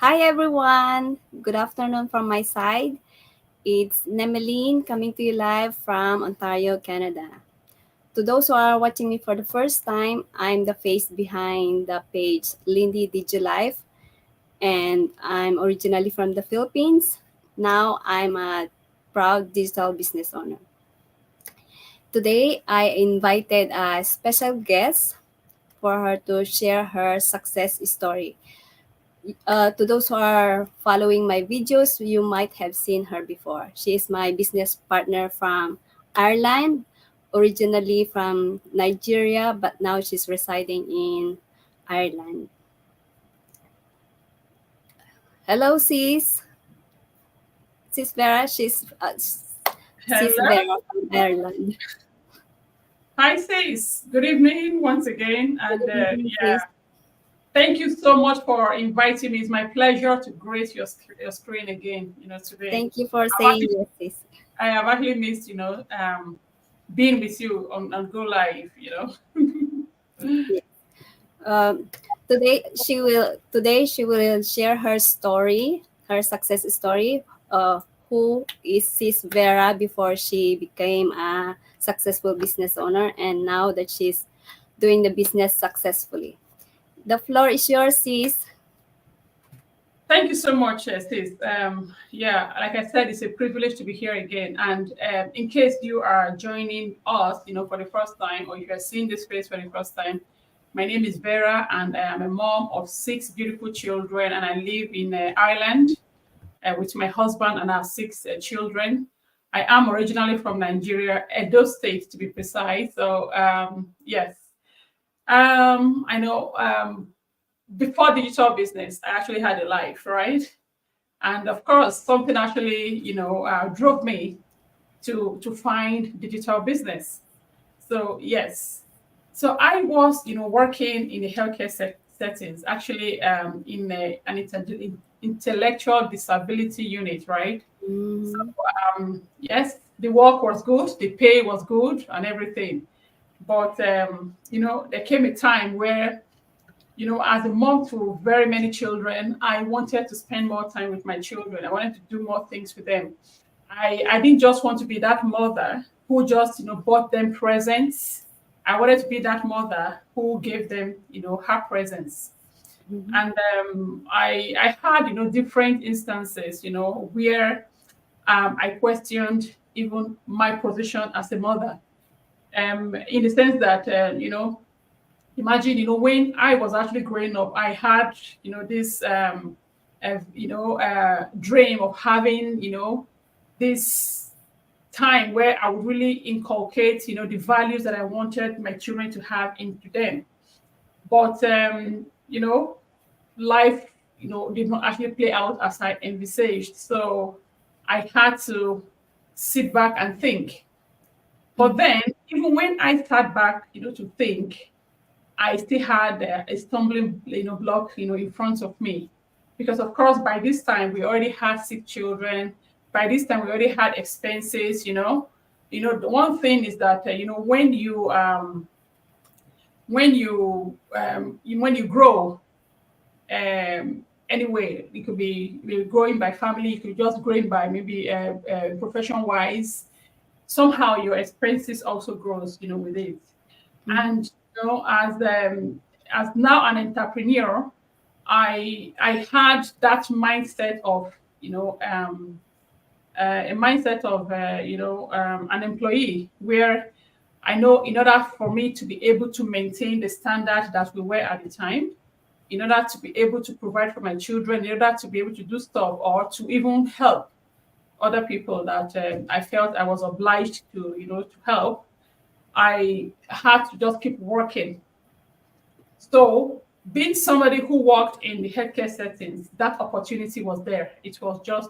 Hi everyone. Good afternoon from my side. It's Nemeline coming to you live from Ontario, Canada. To those who are watching me for the first time, I'm the face behind the page Lindy Digilife, and I'm originally from the Philippines. Now I'm a proud digital business owner. Today I invited a special guest for her to share her success story. To those who are following my videos, you might have seen her before. She is my business partner from Ireland, originally from Nigeria, but now she's residing in Ireland. Hello, sis Vera. Sis Hello. Vera from Ireland. Hi, sis. Good evening once again. Good And evening, sis. thank you so much for inviting me. It's my pleasure to grace your screen again, today. Thank you for I've saying actually, yes, sis. I have actually missed, being with you on Go Live. Yes. Um, today she will share her story, her success story. Who is Sis Vera before she became a successful business owner, and now that she's doing the business successfully. The floor is yours, sis. Thank you so much, sis. Like I said, it's a privilege to be here again. And in case you are joining us, for the first time, or you are seeing this face for the first time, my name is Vera, and I am a mom of six beautiful children, and I live in Ireland with my husband, and I have six children. I am originally from Nigeria, Edo State to be precise. So yes, I know. Before digital business, I actually had a life, right? And of course, something actually, drove me to find digital business. So yes, so I was, working in the healthcare settings, actually an intellectual disability unit, right? So Mm-hmm. yes, the work was good, the pay was good, and everything. But there came a time where as a mom to very many children, I wanted to spend more time with my children. I wanted to do more things with them. I didn't just want to be that mother who just, bought them presents. I wanted to be that mother who gave them, her presents. Mm-hmm. And I had, different instances, where I questioned even my position as a mother, in the sense that, imagine, when I was actually growing up, I had, this, dream of having, this time where I would really inculcate, the values that I wanted my children to have into them. But, life, did not actually play out as I envisaged. So I had to sit back and think. But Mm-hmm. then, even when I sat back, to think, I still had a stumbling, block, in front of me, because of course by this time we already had six children. By this time we already had expenses. The one thing is that when you grow, anyway, it could be you're growing by family, you could just growing by maybe profession wise. Somehow your expenses also grows, with it. Mm-hmm. And as now an entrepreneur, I had that mindset of, a mindset of an employee, where I know in order for me to be able to maintain the standard that we were at the time, in order to be able to provide for my children, in order to be able to do stuff or to even help other people that I felt I was obliged to, to help, I had to just keep working. So, being somebody who worked in the healthcare settings, that opportunity was there. It was just,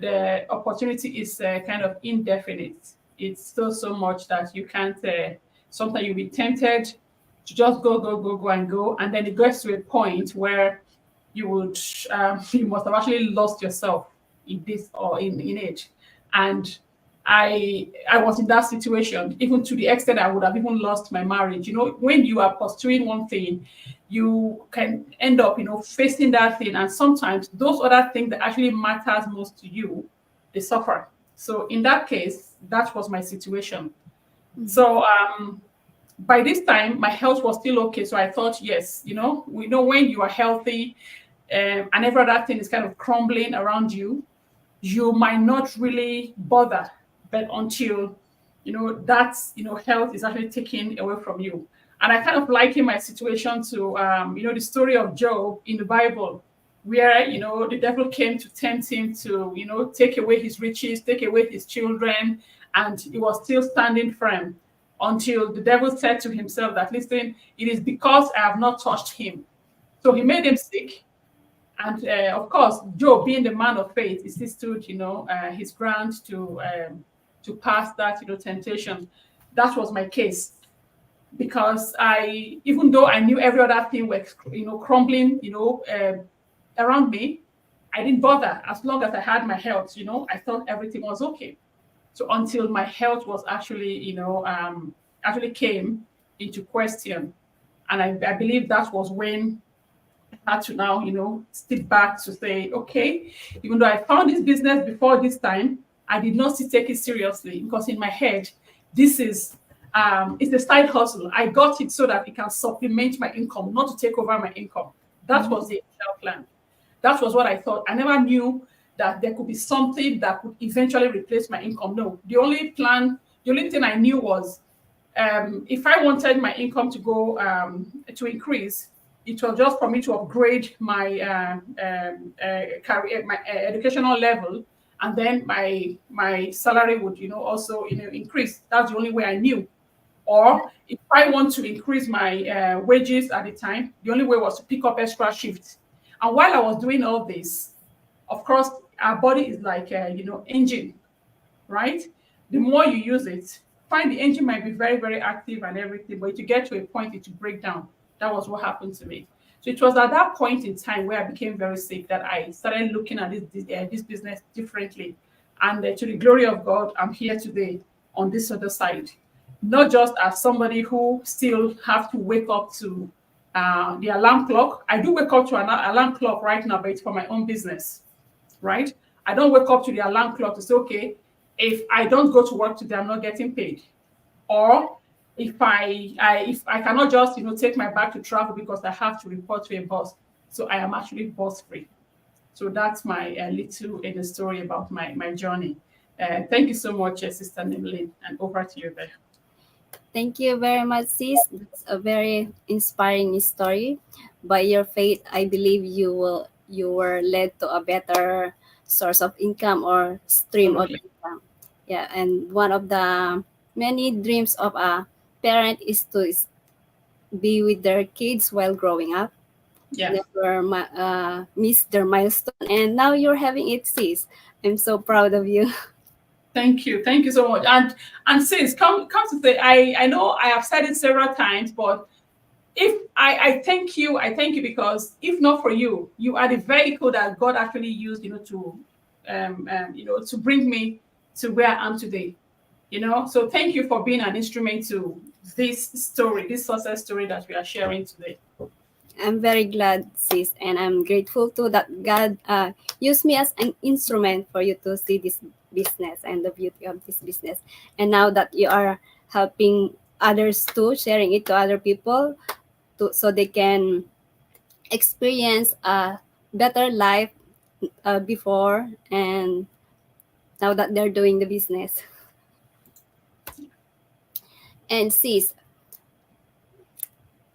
the opportunity is kind of indefinite. It's so much that you can't. Sometimes you'll be tempted to just go, and go, and then it gets to a point where you would you must have actually lost yourself in this or in it. And I was in that situation, even to the extent I would have even lost my marriage. When you are pursuing one thing, you can end up, facing that thing. And sometimes those other things that actually matters most to you, they suffer. So in that case, that was my situation. So by this time, my health was still okay. So I thought, yes, we know when you are healthy, and every other thing is kind of crumbling around you, you might not really bother. But until health is actually taken away from you. And I kind of liken my situation to the story of Job in the Bible, where the devil came to tempt him to take away his riches, take away his children, and he was still standing firm until the devil said to himself that, listen, it is because I have not touched him. So he made him sick. And of course, Job, being the man of faith, he still stood, his ground to pass that, temptation. That was my case, because even though I knew every other thing was, crumbling, around me, I didn't bother as long as I had my health. I thought everything was okay. So until my health was actually, actually came into question, and I believe that was when had to now, step back to say, okay, even though I found this business before this time, I did not still take it seriously, because in my head, this is it's a side hustle. I got it so that it can supplement my income, not to take over my income. That was the initial plan. That was what I thought. I never knew that there could be something that could eventually replace my income. No, the only thing I knew was, if I wanted my income to go to increase, it was just for me to upgrade my career, my educational level, and then my salary would also increase. That's the only way I knew. Or if I want to increase my wages at the time, the only way was to pick up extra shifts. And while I was doing all this, of course, our body is like engine, right? The more you use it, find the engine might be very, very active and everything, but to get to a point, it will break down. That was what happened to me. So it was at that point in time where I became very sick that I started looking at this business differently. And to the glory of God, I'm here today on this other side. Not just as somebody who still have to wake up to the alarm clock. I do wake up to an alarm clock right now, but it's for my own business, right? I don't wake up to the alarm clock to say, okay, if I don't go to work today, I'm not getting paid. Or if I cannot just take my bag to travel because I have to report to a boss, so I am actually boss free. So that's my little in the story about my journey. Thank you so much, Sister Nimelin, and over to you there. Thank you very much, sis. That's a very inspiring story. By your faith, I believe you were led to a better source of income or stream of Absolutely. income. Yeah, and one of the many dreams of a parent is to be with their kids while growing up. Yeah. Never miss their milestone, and now you're having it, sis. I'm so proud of you. Thank you so much. And sis, come to say, I know I have said it several times, but if I thank you, because if not for you, you are the vehicle that God actually used, to bring me to where I am today. So thank you for being an instrument to this story, this success story that we are sharing today. I'm very glad, sis, and I'm grateful to that God used me as an instrument for you to see this business and the beauty of this business. And now that you are helping others too, sharing it to other people, so they can experience a better life before and now that they're doing the business. And sis,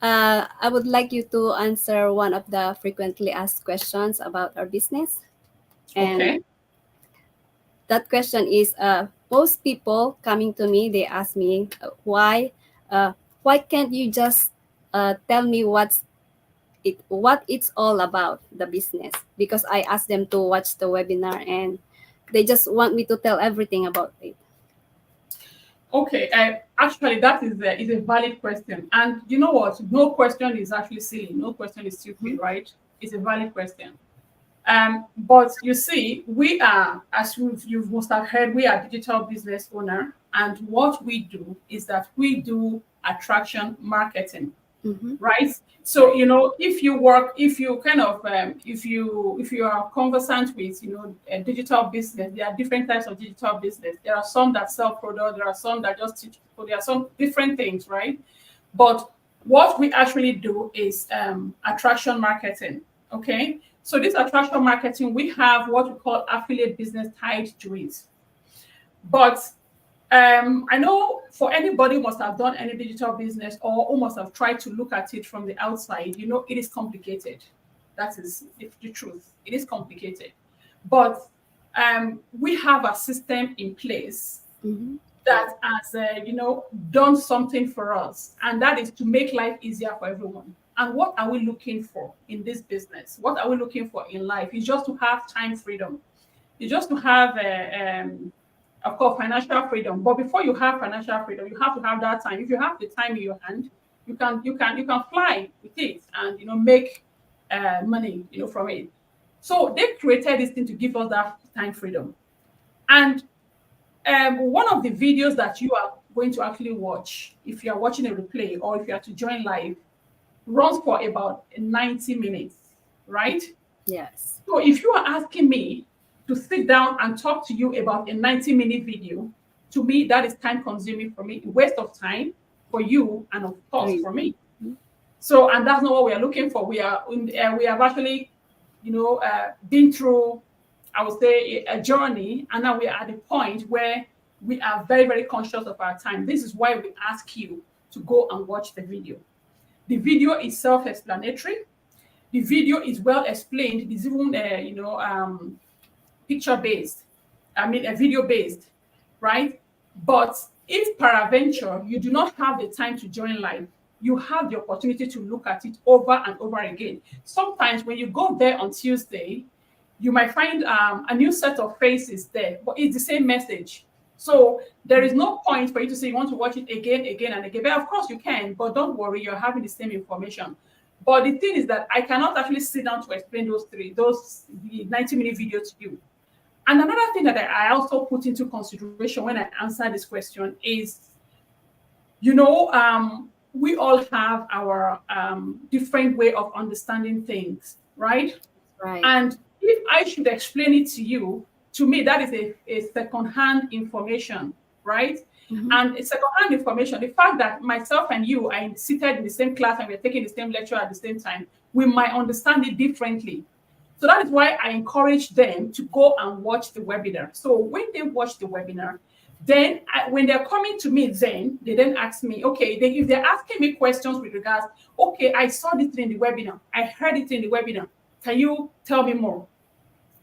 I would like you to answer one of the frequently asked questions about our business. And Okay. that question is, most people coming to me, they ask me, why can't you just tell me what it's all about, the business? Because I asked them to watch the webinar and they just want me to tell everything about it. Okay. Actually, that is a valid question, and you know what? No question is actually silly. No question is stupid, Mhm. right? It's a valid question. But you see, we are, as you must have heard, we are digital business owner, and what we do is that we do attraction marketing, Mm-hmm. right? So Right. if you work, if you kind of, if you are conversant with a digital business, there are different types of digital business. There are some that sell products, there are some that just teach people, there are some different things, right? But what we actually do is attraction marketing. Okay. So this attraction marketing, we have what we call affiliate business tied to it. But I know for anybody who must have done any digital business or who must have tried to look at it from the outside, it is complicated. That is the truth. It is complicated. But we have a system in place Mm-hmm. Right. that has done something for us, and that is to make life easier for everyone. And what are we looking for in this business? What are we looking for in life? Is just to have time freedom. It's just to have of course, financial freedom. But before you have financial freedom, you have to have that time. If you have the time in your hand, you can fly with it and make money from it. So they created this thing to give us that time freedom. And one of the videos that you are going to actually watch, if you are watching a replay or if you are to join live, runs for about 90 minutes, right? Yes. So if you are asking me to sit down and talk to you about a 90-minute video, to me, that is time consuming for me, a waste of time for you, and of course Three. for me. Mm-hmm. So, and that's not what we are looking for. We have actually, been through, I would say, a journey, and now we are at the point where we are very, very conscious of our time. This is why we ask you to go and watch the video. The video is self-explanatory. The video is well explained. It is even, picture based. I mean, a video based, right? But if peradventure you do not have the time to join live, you have the opportunity to look at it over and over again. Sometimes when you go there on Tuesday, you might find a new set of faces there, but it's the same message. So there is no point for you to say you want to watch it again, again, and again. But of course you can, but don't worry, you're having the same information. But the thing is that I cannot actually sit down to explain the 90-minute video to you. And another thing that I also put into consideration when I answer this question is, we all have our different way of understanding things, right? Right. And if I should explain it to you, to me, that is a second-hand information, right? Mm-hmm. And it's second-hand information. The fact that myself and you are seated in the same class and we're taking the same lecture at the same time, we might understand it differently. So that is why I encourage them to go and watch the webinar. So when they watch the webinar, then when they're coming to me, then they then ask me, okay, if they're asking me questions with regards, okay, I saw this in the webinar, I heard it in the webinar, can you tell me more?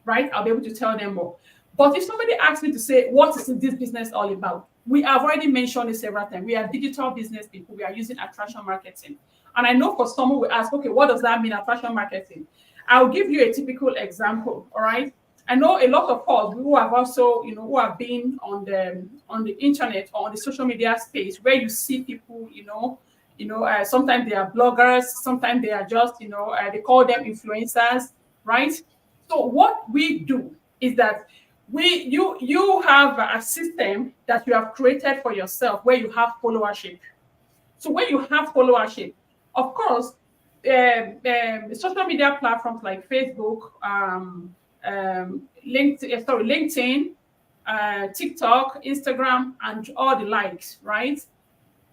Right? I'll be able to tell them more. But if somebody asks me to say, what is this business all about? We have already mentioned it several times. We are digital business people. We are using attraction marketing. And I know for someone will ask, okay, what does that mean, attraction marketing? I'll give you a typical example, all right? I know a lot of us who have also, who have been on the internet or on the social media space where you see people, sometimes they are bloggers, sometimes they are just, they call them influencers, right? So what we do is that you have a system that you have created for yourself where you have followership. So when you have followership, of course, social media platforms like Facebook, LinkedIn, TikTok, Instagram, and all the likes, right?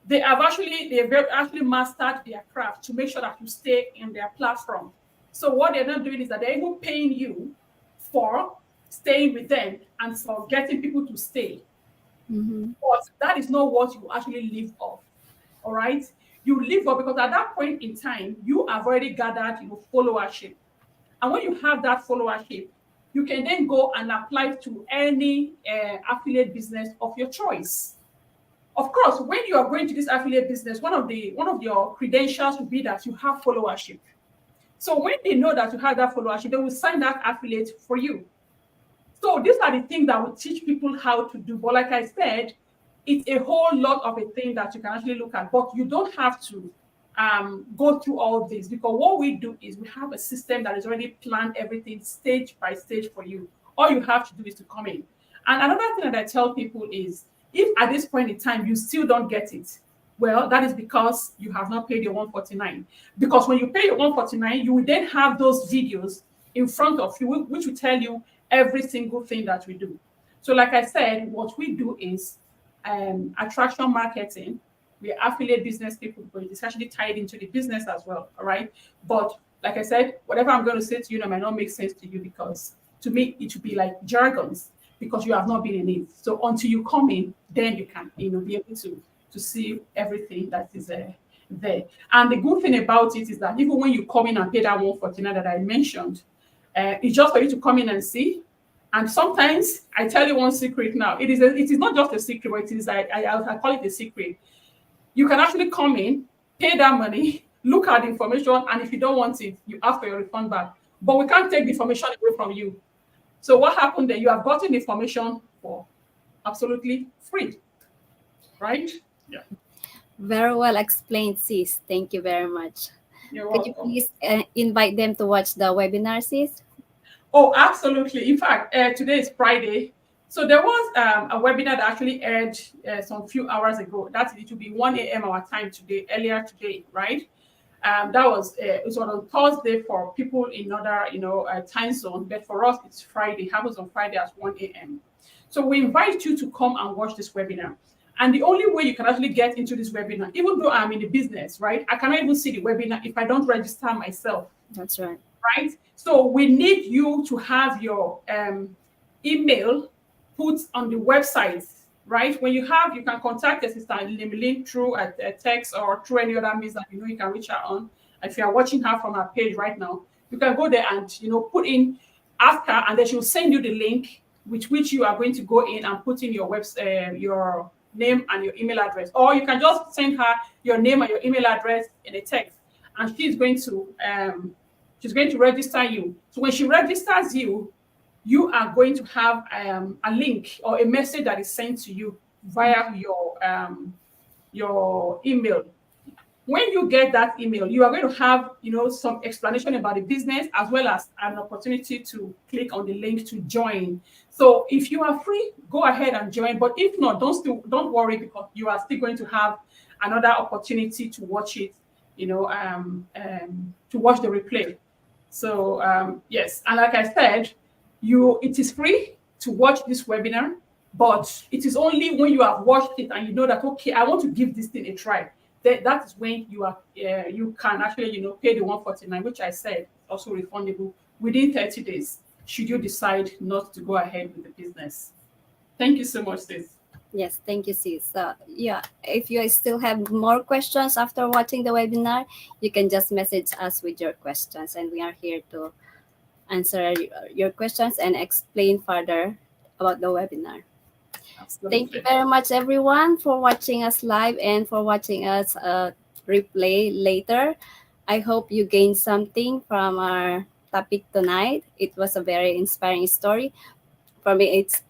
They've actually mastered their craft to make sure that you stay in their platform. So what they're not doing is that they're even paying you for staying with them and for getting people to stay. Mm-hmm. But that is not what you actually live off. All right. You live off because at that point in time, you have already gathered followership. And when you have that followership, you can then go and apply to any affiliate business of your choice. Of course, when you are going to this affiliate business, one of your credentials will be that you have followership. So when they know that you have that followership, they will sign that affiliate for you. So these are the things that will teach people how to do. But like I said, it's a whole lot of a thing that you can actually look at, but you don't have to go through all this, because what we do is we have a system that is already planned everything stage by stage for you. All you have to do is to come in. And another thing that I tell people is, if at this point in time you still don't get it, well, that is because you have not paid your 149. Because when you pay your 149, you will then have those videos in front of you, which will tell you every single thing that we do. So, like I said, what we do is attraction marketing. We are affiliate business people, but it's actually tied into the business as well. All right. But like I said, whatever I'm going to say to you, might not make sense to you, because to me it would be like jargons, because you have not been in it. So until you come in, then you can, be able to see everything that is there. And the good thing about it is that even when you come in and pay that 149 that I mentioned, it's just for you to come in and see. And sometimes I tell you one secret now. It is not just a secret, but it is I call it a secret. You can actually come in, pay that money, look at the information, and if you don't want it, you ask for your refund back. But we can't take the information away from you. So what happened there? You have gotten the information for absolutely free, right? Yeah. Very well explained, sis. Thank you very much. You're Could you welcome. please invite them to watch the webinar, sis? Oh, absolutely. In fact, today is Friday. So there was a webinar that actually aired some few hours ago. It will be 1 a.m. our time today, earlier today, right? That was it was on Thursday for people in other time zone, but for us it's Friday. It happens on Friday at 1 a.m. So we invite you to come and watch this webinar. And the only way you can actually get into this webinar, even though I'm in the business, right? I cannot even see the webinar if I don't register myself. That's right. Right? So we need you to have your email put on the website, right? When you can contact your sister Limilin through a text or through any other means that you can reach her on. If you are watching her from her page right now, you can go there and put in, ask her, and then she will send you the link with which you are going to go in and put in your your name and your email address. Or you can just send her your name and your email address in a text, and she's going to register you. So when she registers you, you are going to have a link or a message that is sent to you via your email. When you get that email, you are going to have some explanation about the business, as well as an opportunity to click on the link to join. So if you are free, go ahead and join. But if not, don't worry, because you are still going to have another opportunity to watch it, to watch the replay. So yes, and like I said, it is free to watch this webinar, but it is only when you have watched it and you know that, okay, I want to give this thing a try. That is when you can actually pay the 149, which I said also refundable within 30 days, should you decide not to go ahead with the business. Thank you so much, sis. Yes, thank you, sis. Yeah, if you still have more questions after watching the webinar, you can just message us with your questions, and we are here to answer your questions and explain further about the webinar. Thank you Absolutely. very much, everyone, for watching us live and for watching us replay later. I hope you gained something from our topic tonight. It was a very inspiring story. For me, it's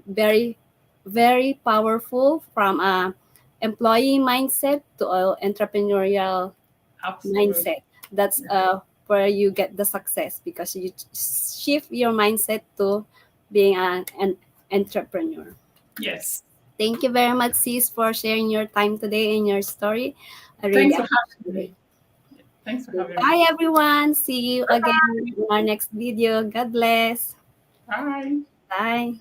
very, very powerful, from a employee mindset to a entrepreneurial Absolutely. mindset. That's where you get the success, because you shift your mindset to being an entrepreneur. Yes. Thank you very much, sis, for sharing your time today and your story. I really Thanks for having appreciate me. Thanks for it. having me. Bye, everyone. See you again in our next video. God bless. Bye. Bye.